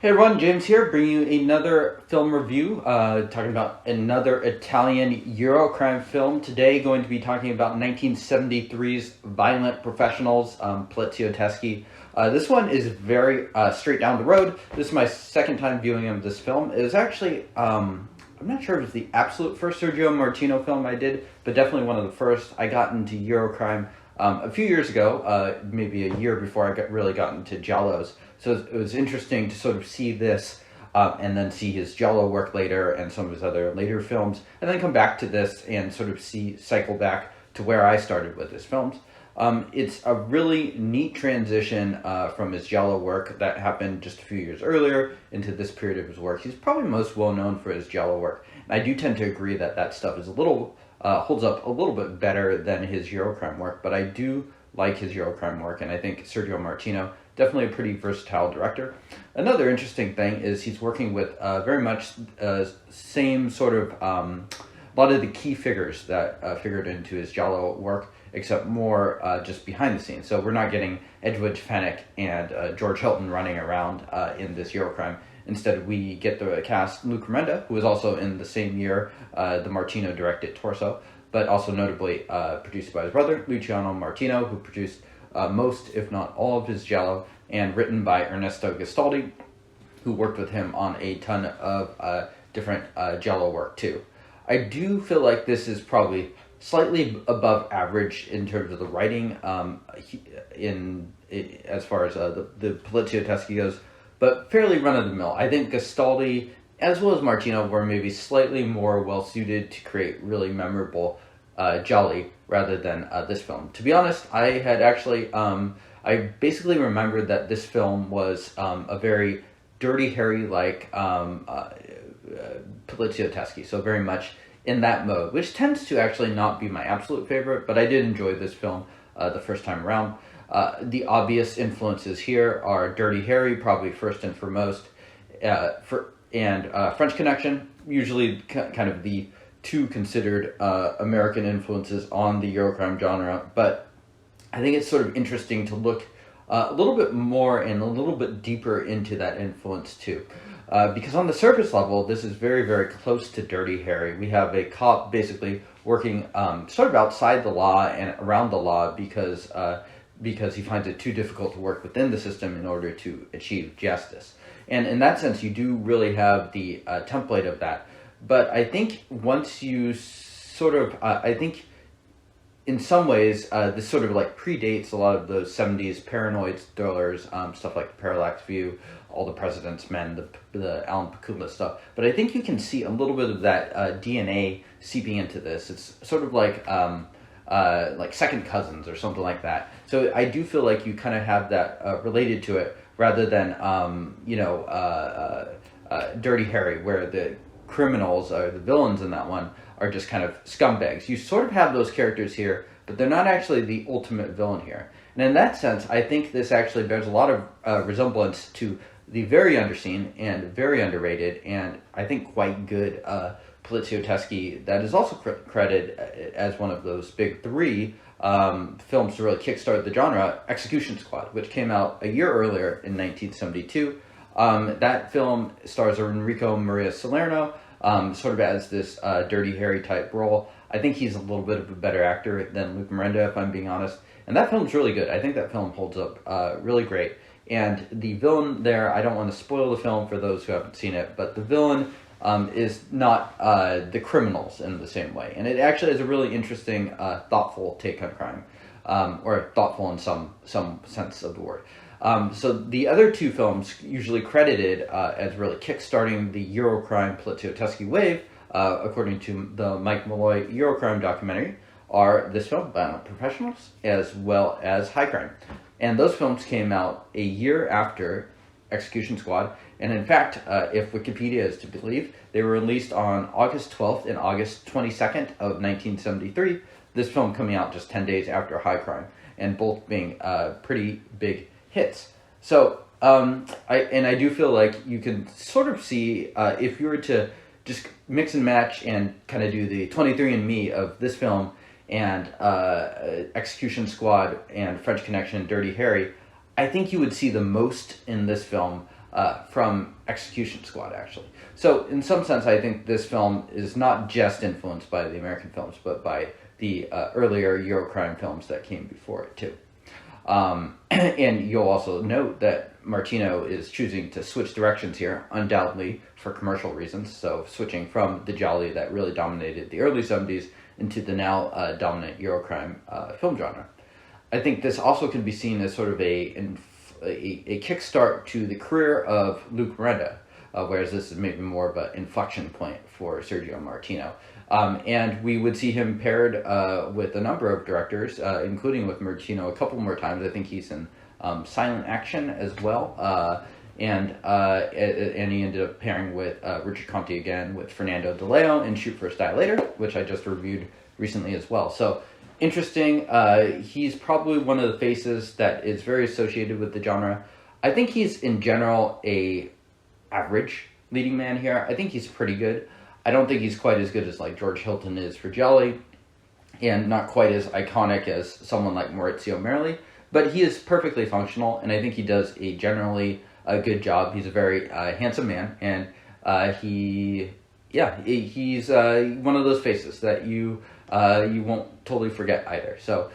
Hey everyone, James here, bringing you another film review, talking about another Italian Eurocrime film. Today, going to be talking about 1973's Violent Professionals, Poliziotteschi. This one is very straight down the road. This is my second time viewing of this film. It was actually, I'm not sure if it was the absolute first Sergio Martino film I did, but definitely one of the first. I got into Eurocrime a few years ago, maybe a year before I really got into Giallos. So it was interesting to sort of see this and then see his Giallo work later and some of his other later films, and then come back to this and sort of cycle back to where I started with his films. It's a really neat transition from his Giallo work that happened just a few years earlier into this period of his work. He's probably most well known for his Giallo work, and I do tend to agree that that stuff is holds up a little bit better than his Eurocrime work, but I do like his Eurocrime work, and I think Sergio Martino, definitely a pretty versatile director. Another interesting thing is he's working with very much same sort of, a lot of the key figures that figured into his Giallo work, except more just behind the scenes. So we're not getting Edwidge Fenech and George Hilton running around in this Eurocrime. Instead, we get the cast Luc, who was also in the same year the Martino directed Torso, but also notably produced by his brother, Luciano Martino, who produced most, if not all, of his Giallo, and written by Ernesto Gastaldi, who worked with him on a ton of different Giallo work too. I do feel like this is probably slightly above average in terms of the writing as far as the Poliziotteschi goes, but fairly run-of-the-mill. I think Gastaldi, as well as Martino, were maybe slightly more well-suited to create really memorable Gialli rather than this film. To be honest, I had actually, I basically remembered that this film was a very Dirty Harry-like Poliziotteschi, so very much in that mode, which tends to actually not be my absolute favorite, but I did enjoy this film the first time around. The obvious influences here are Dirty Harry, probably first and foremost, and French Connection, usually kind of the two considered American influences on the Eurocrime genre, but I think it's sort of interesting to look a little bit more and a little bit deeper into that influence too. Because on the surface level, this is very, very close to Dirty Harry. We have a cop basically working sort of outside the law and around the law because he finds it too difficult to work within the system in order to achieve justice. And in that sense, you do really have the template of that. But I think once you sort of, I think in some ways, this sort of like predates a lot of those 70s paranoid thrillers, stuff like The Parallax View, All the President's Men, the Alan Pakula stuff. But I think you can see a little bit of that DNA seeping into this. It's sort of like second cousins or something like that. So I do feel like you kind of have that related to it rather than, Dirty Harry, where the criminals or the villains in that one are just kind of scumbags. You sort of have those characters here, but they're not actually the ultimate villain here. And in that sense, I think this actually bears a lot of resemblance to the very underseen and very underrated and I think quite good Poliziotteschi that is also credited as one of those big three films to really kickstart the genre, Execution Squad, which came out a year earlier in 1972. That film stars Enrico Maria Salerno, sort of as this Dirty Harry type role. I think he's a little bit of a better actor than Luc Merenda, if I'm being honest. And that film's really good. I think that film holds up really great. And the villain there, I don't want to spoil the film for those who haven't seen it, but the villain is not the criminals in the same way. And it actually is a really interesting, thoughtful take on crime, or thoughtful in some sense of the word. So the other two films usually credited as really kickstarting the Eurocrime Poliziotteschi wave, according to the Mike Malloy Eurocrime documentary, are this film, Violent Professionals, as well as High Crime. And those films came out a year after Execution Squad, and in fact, if Wikipedia is to believe, they were released on August 12th and August 22nd of 1973, this film coming out just 10 days after High Crime, and both being pretty big hits. So, I do feel like you can sort of see, if you were to just mix and match and kind of do the 23andMe of this film and Execution Squad and French Connection and Dirty Harry, I think you would see the most in this film from Execution Squad, actually. So in some sense, I think this film is not just influenced by the American films, but by the earlier Eurocrime films that came before it too. And you'll also note that Martino is choosing to switch directions here, undoubtedly for commercial reasons. So switching from the gialli that really dominated the early 70s into the now dominant Eurocrime film genre. I think this also can be seen as sort of a kickstart to the career of Luc Morenda, whereas this is maybe more of an inflection point for Sergio Martino. And we would see him paired with a number of directors, including with Martino a couple more times. I think he's in Silent Action as well. And he ended up pairing with Richard Conte again with Fernando De Leo in Shoot First Die Later, which I just reviewed recently as well. So interesting. He's probably one of the faces that is very associated with the genre. I think he's in general a average leading man here. I think he's pretty good. I don't think he's quite as good as like George Hilton is for Jelly, and not quite as iconic as someone like Maurizio Merli, but he is perfectly functional, and I think he does a generally good job. He's a very handsome man, and he's one of those faces that you won't totally forget either. So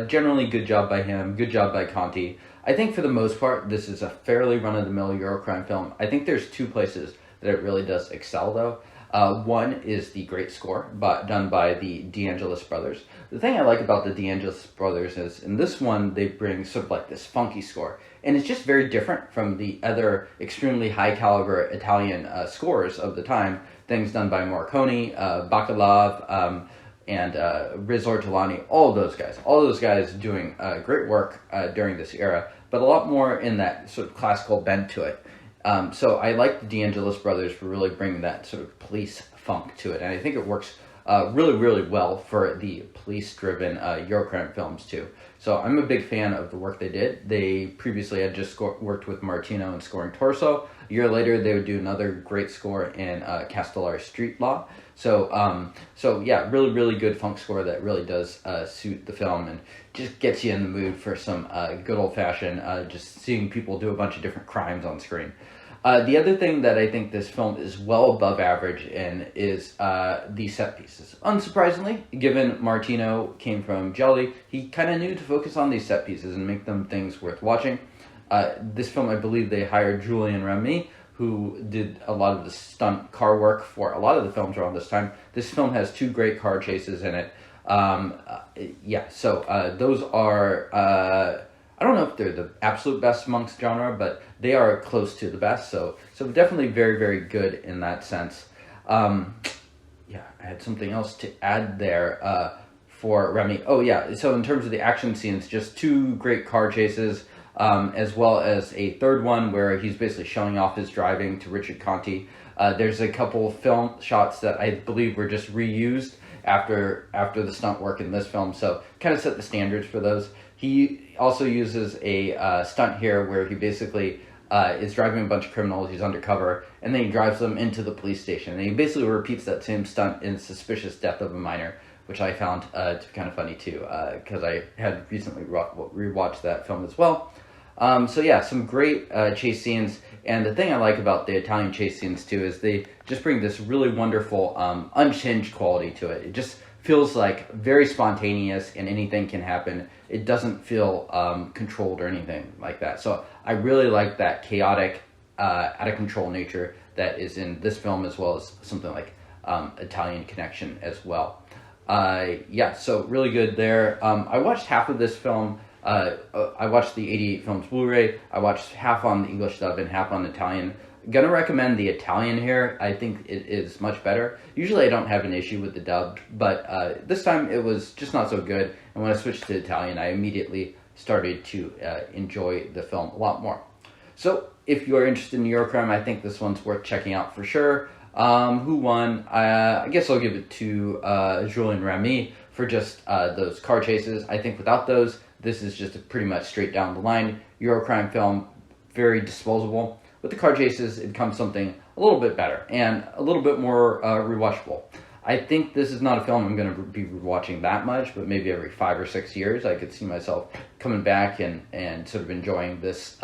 generally good job by him, good job by Conti. I think for the most part, this is a fairly run-of-the-mill Eurocrime film. I think there's two places that it really does excel, though. One is the great score done by the DeAngelis brothers. The thing I like about the DeAngelis brothers is in this one, they bring sort of like this funky score. And it's just very different from the other extremely high-caliber Italian scores of the time. Things done by Morricone, Bacalov, and Riz Ortolani, all of those guys doing great work during this era, but a lot more in that sort of classical bent to it. So I like the DeAngelis brothers for really bringing that sort of police funk to it, and I think it works really, really well for the police-driven Eurocrime films too. So I'm a big fan of the work they did. They previously had just worked with Martino in scoring Torso. A year later, they would do another great score in Castellar's Street Law. So yeah, really, really good funk score that really does suit the film and just gets you in the mood for some good old-fashioned just seeing people do a bunch of different crimes on screen. The other thing that I think this film is well above average in is the set pieces. Unsurprisingly, given Martino came from Jelly, he kind of knew to focus on these set pieces and make them things worth watching. This film, I believe they hired Julien Remy, who did a lot of the stunt car work for a lot of the films around this time. This film has two great car chases in it. Those are... I don't know if they're the absolute best amongst genre, but they are close to the best. So definitely very, very good in that sense. I had something else to add there for Remy. Oh yeah, so in terms of the action scenes, just two great car chases, as well as a third one where he's basically showing off his driving to Richard Conte. There's a couple film shots that I believe were just reused after the stunt work in this film, so kind of set the standards for those. He also uses a stunt here where he basically is driving a bunch of criminals, he's undercover, and then he drives them into the police station. And he basically repeats that same stunt in Suspicious Death of a Minor, which I found to be kind of funny too, because I had recently rewatched that film as well. Some great chase scenes, and the thing I like about the Italian chase scenes too is they just bring this really wonderful unhinged quality to it. It just feels like very spontaneous and anything can happen. It doesn't feel controlled or anything like that. So I really like that chaotic, out of control nature that is in this film, as well as something like Italian Connection as well. So really good there. I watched half of this film. I watched the 88 Films Blu-ray. I watched half on the English dub and half on Italian. Gonna recommend the Italian here. I think it is much better. Usually I don't have an issue with the dubbed, but this time it was just not so good. And when I switched to Italian, I immediately started to enjoy the film a lot more. So if you're interested in Eurocrime, I think this one's worth checking out for sure. Who won? I guess I'll give it to Julien Remy for just those car chases. I think without those, this is just a pretty much straight down the line Eurocrime film, very disposable. With the car chases, it becomes something a little bit better and a little bit more rewatchable. I think this is not a film I'm going to be rewatching that much, but maybe every 5 or 6 years I could see myself coming back and sort of enjoying this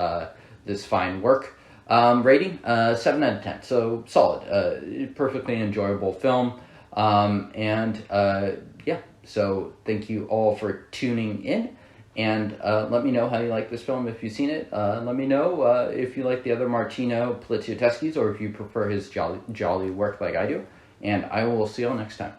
this fine work. Rating, 7 out of 10. So solid. Perfectly enjoyable film. Yeah, so thank you all for tuning in. And let me know how you like this film if you've seen it. Let me know if you like the other Martino Polizioteschi's, or if you prefer his jolly work like I do. And I will see you all next time.